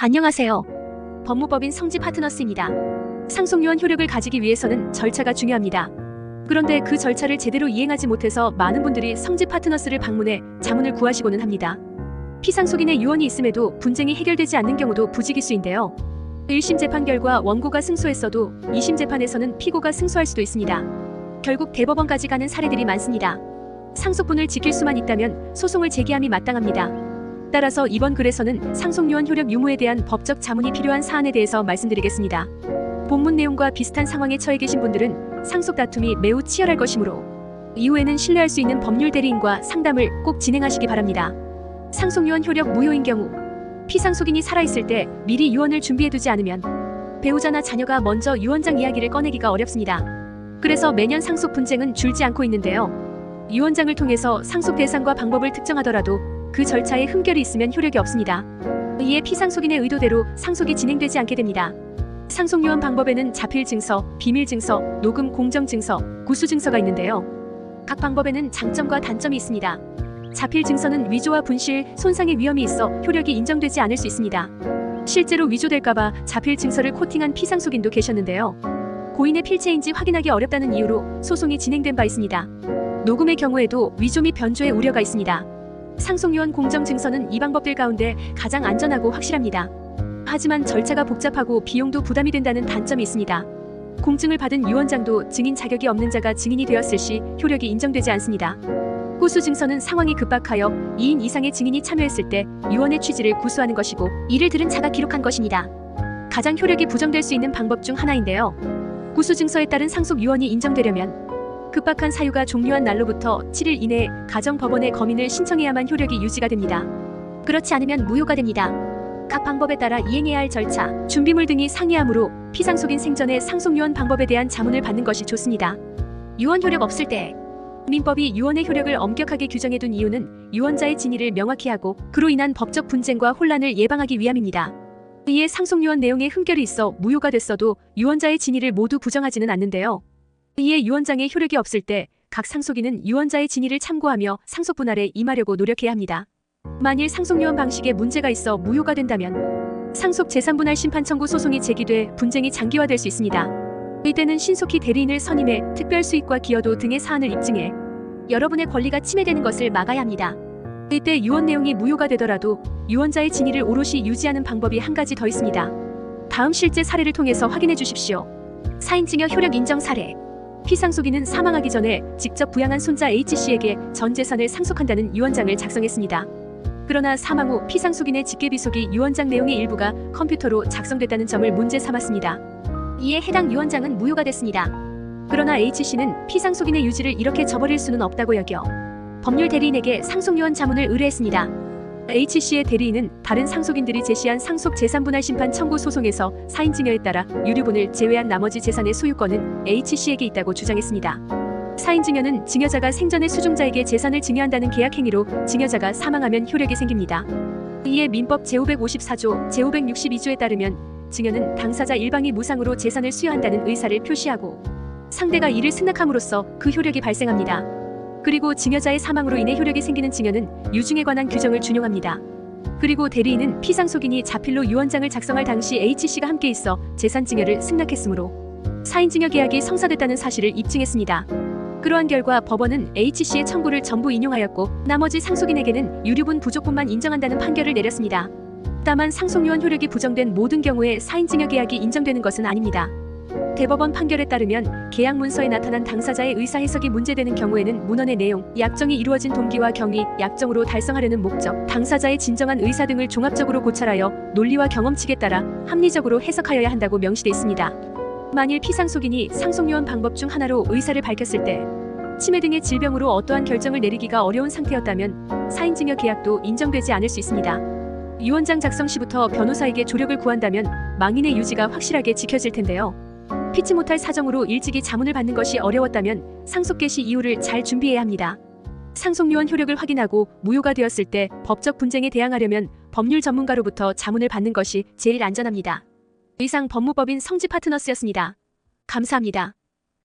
안녕하세요. 법무법인 성지 파트너스입니다. 상속요원 효력을 가지기 위해서는 절차가 중요합니다. 그런데 그 절차를 제대로 이행하지 못해서 많은 분들이 성지 파트너스를 방문해 자문을 구하시고는 합니다. 피상속인의 유언이 있음에도 분쟁이 해결되지 않는 경우도 부지기수인데요. 1심 재판 결과 원고가 승소했어도 2심 재판에서는 피고가 승소할 수도 있습니다. 결국 대법원까지 가는 사례들이 많습니다. 상속분을 지킬 수만 있다면 소송을 제기함이 마땅합니다. 따라서 이번 글에서는 상속요원 효력 유무에 대한 법적 자문이 필요한 사안에 대해서 말씀드리겠습니다. 본문 내용과 비슷한 상황에 처해 계신 분들은 상속 다툼이 매우 치열할 것이므로 이후에는 신뢰할 수 있는 법률 대리인과 상담을 꼭 진행하시기 바랍니다. 상속요원 효력 무효인 경우 피상속인이 살아있을 때 미리 유언을 준비해두지 않으면 배우자나 자녀가 먼저 유언장 이야기를 꺼내기가 어렵습니다. 그래서 매년 상속 분쟁은 줄지 않고 있는데요. 유언장을 통해서 상속 대상과 방법을 특정하더라도 그 절차에 흠결이 있으면 효력이 없습니다. 이에 피상속인의 의도대로 상속이 진행되지 않게 됩니다. 상속요원 방법에는 자필증서, 비밀증서, 녹음 공정증서, 구수증서가 있는데요. 각 방법에는 장점과 단점이 있습니다. 자필증서는 위조와 분실, 손상의 위험이 있어 효력이 인정되지 않을 수 있습니다. 실제로 위조될까봐 자필증서를 코팅한 피상속인도 계셨는데요. 고인의 필체인지 확인하기 어렵다는 이유로 소송이 진행된 바 있습니다. 녹음의 경우에도 위조 및 변조의 우려가 있습니다. 상속요원 공정증서는 이 방법들 가운데 가장 안전하고 확실합니다. 하지만 절차가 복잡하고 비용도 부담이 된다는 단점이 있습니다. 공증을 받은 유언장도 증인 자격이 없는 자가 증인이 되었을 시 효력이 인정되지 않습니다. 구수증서는 상황이 급박하여 2인 이상의 증인이 참여했을 때 유언의 취지를 구수하는 것이고 이를 들은 자가 기록한 것입니다. 가장 효력이 부정될 수 있는 방법 중 하나인데요. 구수증서에 따른 상속유언이 인정되려면 급박한 사유가 종료한 날로부터 7일 이내에 가정법원에 검인을 신청해야만 효력이 유지가 됩니다. 그렇지 않으면 무효가 됩니다. 각 방법에 따라 이행해야 할 절차, 준비물 등이 상이하므로 피상속인 생전에 상속요원 방법에 대한 자문을 받는 것이 좋습니다. 유언 효력 없을 때 민법이 유언의 효력을 엄격하게 규정해둔 이유는 유언자의 진위를 명확히 하고 그로 인한 법적 분쟁과 혼란을 예방하기 위함입니다. 이에 상속요원 내용에 흠결이 있어 무효가 됐어도 유언자의 진위를 모두 부정하지는 않는데요. 이에 유언장에 효력이 없을 때 각 상속인은 유언자의 진위를 참고하며 상속 분할에 임하려고 노력해야 합니다. 만일 상속요원 방식에 문제가 있어 무효가 된다면 상속 재산분할 심판 청구 소송이 제기돼 분쟁이 장기화될 수 있습니다. 이때는 신속히 대리인을 선임해 특별 수익과 기여도 등의 사안을 입증해 여러분의 권리가 침해되는 것을 막아야 합니다. 이때 유언 내용이 무효가 되더라도 유언자의 진위를 오롯이 유지하는 방법이 한 가지 더 있습니다. 다음 실제 사례를 통해서 확인해 주십시오. 사인증여 효력 인정 사례. 피상속인은 사망하기 전에 직접 부양한 손자 H씨에게 전 재산을 상속한다는 유언장을 작성했습니다. 그러나 사망 후 피상속인의 직계비속이 유언장 내용의 일부가 컴퓨터로 작성됐다는 점을 문제 삼았습니다. 이에 해당 유언장은 무효가 됐습니다. 그러나 H씨는 피상속인의 유지를 이렇게 저버릴 수는 없다고 여겨 법률 대리인에게 상속요원 자문을 의뢰했습니다. H씨의 대리인은 다른 상속인들이 제시한 상속 재산분할 심판 청구 소송에서 사인증여에 따라 유류분을 제외한 나머지 재산의 소유권은 H씨에게 있다고 주장했습니다. 사인증여는 증여자가 생전에 수중자에게 재산을 증여한다는 계약행위로 증여자가 사망하면 효력이 생깁니다. 이에 민법 제554조, 제562조에 따르면 증여는 당사자 일방이 무상으로 재산을 수여한다는 의사를 표시하고 상대가 이를 승낙함으로써 그 효력이 발생합니다. 그리고 증여자의 사망으로 인해 효력이 생기는 증여는 유증에 관한 규정을 준용합니다. 그리고 대리인은 피상속인이 자필로 유언장을 작성할 당시 H씨가 함께 있어 재산 증여를 승낙했으므로 사인증여 계약이 성사됐다는 사실을 입증했습니다. 그러한 결과 법원은 H씨의 청구를 전부 인용하였고 나머지 상속인에게는 유류분 부족분만 인정한다는 판결을 내렸습니다. 다만 상속요원 효력이 부정된 모든 경우에 사인증여 계약이 인정되는 것은 아닙니다. 대법원 판결에 따르면 계약 문서에 나타난 당사자의 의사 해석이 문제되는 경우에는 문헌의 내용, 약정이 이루어진 동기와 경위, 약정으로 달성하려는 목적, 당사자의 진정한 의사 등을 종합적으로 고찰하여 논리와 경험칙에 따라 합리적으로 해석하여야 한다고 명시돼 있습니다. 만일 피상속인이 상속요원 방법 중 하나로 의사를 밝혔을 때 치매 등의 질병으로 어떠한 결정을 내리기가 어려운 상태였다면 사인증여 계약도 인정되지 않을 수 있습니다. 유언장 작성 시부터 변호사에게 조력을 구한다면 망인의 유지가 확실하게 지켜질 텐데요. 피치 못할 사정으로 일찍이 자문을 받는 것이 어려웠다면 상속 개시 이유를 잘 준비해야 합니다. 상속요원 효력을 확인하고 무효가 되었을 때 법적 분쟁에 대항하려면 법률 전문가로부터 자문을 받는 것이 제일 안전합니다. 이상 법무법인 성지 파트너스였습니다. 감사합니다.